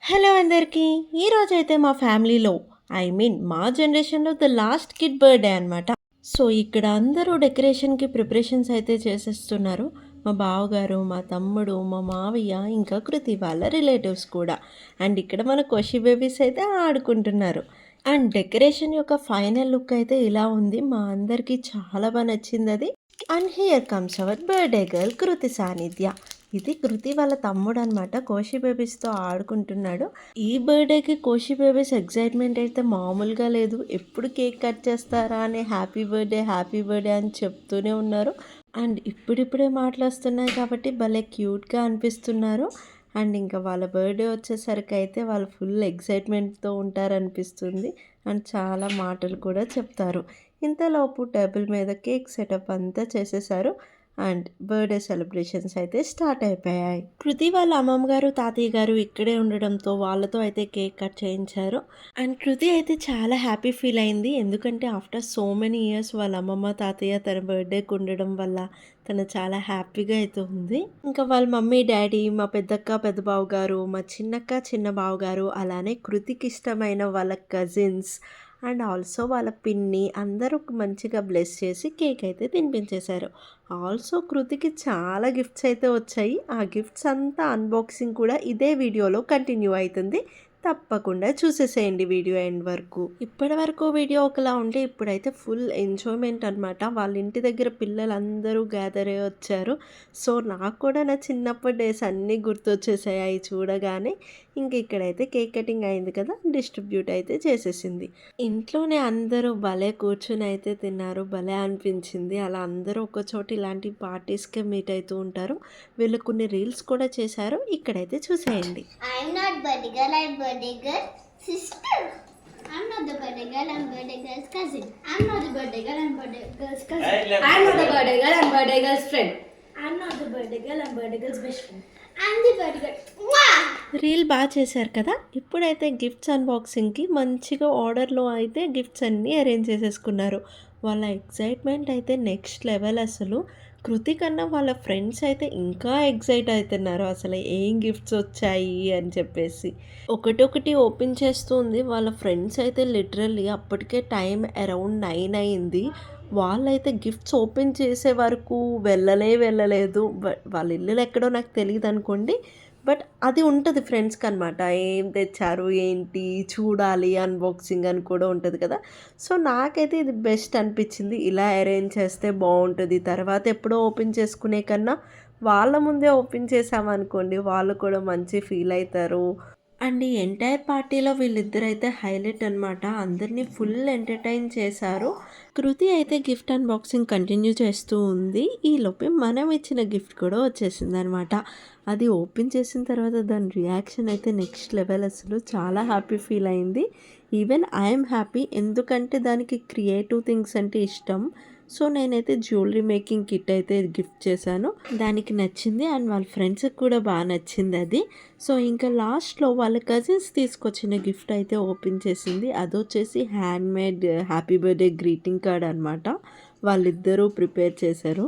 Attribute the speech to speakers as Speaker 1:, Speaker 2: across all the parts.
Speaker 1: Hello అందరికీ. ఈరోజైతే మా ఫ్యామిలీలో మా జనరేషన్లో ద లాస్ట్ కిడ్ బర్త్డే అనమాట. సో ఇక్కడ అందరూ డెకరేషన్కి ప్రిపరేషన్స్ అయితే చేసేస్తున్నారు. మా బావగారు, మా తమ్ముడు, మా మావయ్య, ఇంకా కృతి వాళ్ళ రిలేటివ్స్ కూడా. అండ్ ఇక్కడ మన కోషి బేబీస్ అయితే ఆడుకుంటున్నారు. అండ్ డెకరేషన్ యొక్క ఫైనల్ లుక్ అయితే ఇలా ఉంది. మా అందరికీ చాలా బాగా నచ్చింది అది. And here comes our birthday girl Kriti Sanidhya. ఇది కృతి వాళ్ళ తమ్ముడు అనమాట. కోషి బేబీస్తో ఆడుకుంటున్నాడు. ఈ బర్త్డేకి కోషి బేబీస్ ఎగ్జైట్మెంట్ అయితే మామూలుగా లేదు. ఎప్పుడు కేక్ కట్ చేస్తారా అని హ్యాపీ బర్త్డే అని చెప్తూనే ఉన్నారు. అండ్ ఇప్పుడిప్పుడే మాటలు వస్తున్నాయి కాబట్టి భలే క్యూట్గా అనిపిస్తున్నారు. అండ్ ఇంకా వాళ్ళ బర్త్డే వచ్చేసరికి అయితే వాళ్ళు ఫుల్ ఎగ్జైట్మెంట్తో ఉంటారనిపిస్తుంది. అండ్ చాలా మాటలు కూడా చెప్తారు. ఇంతలోపు టేబుల్ మీద కేక్ సెటప్ అంతా చేసేసారు. అండ్ బర్త్డే సెలబ్రేషన్స్ అయితే స్టార్ట్ అయిపోయాయి. కృతి వాళ్ళ అమ్మమ్మ గారు, తాతయ్య గారు ఇక్కడే ఉండడంతో వాళ్ళతో అయితే కేక్ కట్ చేయించారు. అండ్ కృతి అయితే చాలా హ్యాపీ ఫీల్ అయింది. ఎందుకంటే ఆఫ్టర్ సో మెనీ ఇయర్స్ వాళ్ళ అమ్మమ్మ, తాతయ్య తన బర్త్డేకి ఉండడం వల్ల తను చాలా హ్యాపీగా అయితే ఉంది. ఇంకా వాళ్ళ మమ్మీ, డాడీ, మా పెద్దక్క, పెద్ద బావ గారు, మా చిన్నక్క, చిన్న బావ గారు, అలానే కృతికి ఇష్టమైన వాళ్ళ కజిన్స్ అండ్ ఆల్సో వాళ్ళ పిన్ని అందరూ మంచిగా బ్లెస్ చేసి కేక్ అయితే తినిపించేశారు. ఆల్సో కృతికి చాలా గిఫ్ట్స్ అయితే వచ్చాయి. ఆ గిఫ్ట్స్ అంతా అన్బాక్సింగ్ కూడా ఇదే వీడియోలో కంటిన్యూ అవుతుంది. తప్పకుండా చూసేసేయండి వీడియో ఎండ్ వరకు. ఇప్పటి వరకు వీడియో ఒకలా ఉంటే ఇప్పుడైతే ఫుల్ ఎంజాయ్మెంట్ అనమాట. వాళ్ళ ఇంటి దగ్గర పిల్లలందరూ గ్యాదర్ అయ్యి వచ్చారు. సో నాకు కూడా నా చిన్నప్పటి డేస్ అన్నీ గుర్తొచ్చేసాయి చూడగానే. ఇంక ఇక్కడైతే కేక్ కటింగ్ అయింది కదా, డిస్ట్రిబ్యూట్ అయితే చేసేసింది. ఇంట్లోనే అందరూ భలే కూర్చుని అయితే తిన్నారు. భలే అనిపించింది. అలా అందరూ ఒక చోట ఇలాంటి పార్టీస్కే మీట్ అవుతూ ఉంటారు. వీళ్ళు కొన్ని రీల్స్ కూడా చేశారు. ఇక్కడైతే చూసేయండి.
Speaker 2: Birthday girl sister. I'm not the birthday girl, I'm birthday girl's cousin. I'm not the birthday girl, I'm birthday girl's cousin. I'm not the birthday girl, I'm birthday girl's friend. I'm not the birthday girl, I'm birthday girl's best friend. I'm the birthday girl.
Speaker 1: Reel బాగా చేశారు కదా. ఇప్పుడైతే gifts అన్బాక్సింగ్కి మంచిగా ఆర్డర్లో అయితే gifts అన్నీ arrange చేసేసుకున్నారు. వాళ్ళ ఎగ్జైట్మెంట్ అయితే నెక్స్ట్ లెవెల్ అసలు. కృతి కన్నా వాళ్ళ ఫ్రెండ్స్ అయితే ఇంకా ఎగ్జైట్ అవుతున్నారు. అసలు ఏం గిఫ్ట్స్ వచ్చాయి అని చెప్పేసి ఒకటొకటి ఓపెన్ చేస్తూ ఉంది. వాళ్ళ ఫ్రెండ్స్ అయితే లిటరల్లీ అప్పటికే టైం అరౌండ్ 9 అయింది. వాళ్ళైతే గిఫ్ట్స్ ఓపెన్ చేసే వరకు వెళ్ళలేదు. బట్ వాళ్ళ ఇల్లులు ఎక్కడో నాకు తెలియదు అనుకోండి. బట్ అది ఉంటుంది ఫ్రెండ్స్కి అనమాట. ఏం తెచ్చారు ఏంటి చూడాలి, అన్బాక్సింగ్ అని కూడా ఉంటుంది కదా. సో నాకైతే ఇది బెస్ట్ అనిపించింది. ఇలా అరేంజ్ చేస్తే బాగుంటుంది. తర్వాత ఎప్పుడో ఓపెన్ చేసుకునే కన్నా వాళ్ళ ముందే ఓపెన్ చేసామనుకోండి, వాళ్ళు కూడా మంచి ఫీల్ అవుతారు. అండ్ ఈ ఎంటైర్ పార్టీలో వీళ్ళిద్దరైతే హైలైట్ అనమాట. అందరినీ ఫుల్ ఎంటర్టైన్ చేశారు. కృతి అయితే గిఫ్ట్ అన్బాక్సింగ్ కంటిన్యూ చేస్తూ ఉంది. ఈలోపే మనం ఇచ్చిన గిఫ్ట్ కూడా వచ్చేసింది అనమాట. అది ఓపెన్ చేసిన తర్వాత దాని రియాక్షన్ అయితే నెక్స్ట్ లెవెల్. అసలు చాలా హ్యాపీ ఫీల్ అయింది. ఈవెన్ ఐఎమ్ హ్యాపీ, ఎందుకంటే దానికి క్రియేటివ్ థింగ్స్ అంటే ఇష్టం. సో నేనైతే జ్యువెలరీ మేకింగ్ కిట్ అయితే గిఫ్ట్ చేశాను. దానికి నచ్చింది అండ్ వాళ్ళ ఫ్రెండ్స్కి కూడా బాగా నచ్చింది అది. సో ఇంకా లాస్ట్లో వాళ్ళ కజిన్స్ తీసుకొచ్చిన గిఫ్ట్ అయితే ఓపెన్ చేసింది. అదొచ్చేసి handmade happy birthday greeting card అనమాట. వాళ్ళిద్దరూ ప్రిపేర్ చేశారు.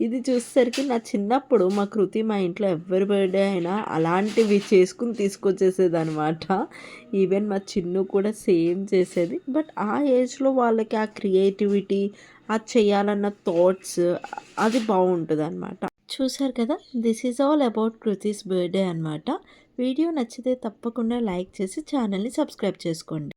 Speaker 1: ఇది చూసేసరికి నా చిన్నప్పుడు మా కృతి మా ఇంట్లో ఎవరి బర్త్డే అయినా అలాంటివి చేసుకుని తీసుకొచ్చేసేది అనమాట. ఈవెన్ మా చిన్ను కూడా సేమ్ చేసేది. బట్ ఆ ఏజ్లో వాళ్ళకి ఆ క్రియేటివిటీ, అది చేయాలన్న థాట్స్ అది బాగుంటుంది అనమాట. చూసారు కదా, this is all about Kriti's birthday అనమాట. వీడియో నచ్చితే తప్పకుండా లైక్ చేసి ఛానల్ని సబ్స్క్రైబ్ చేసుకోండి.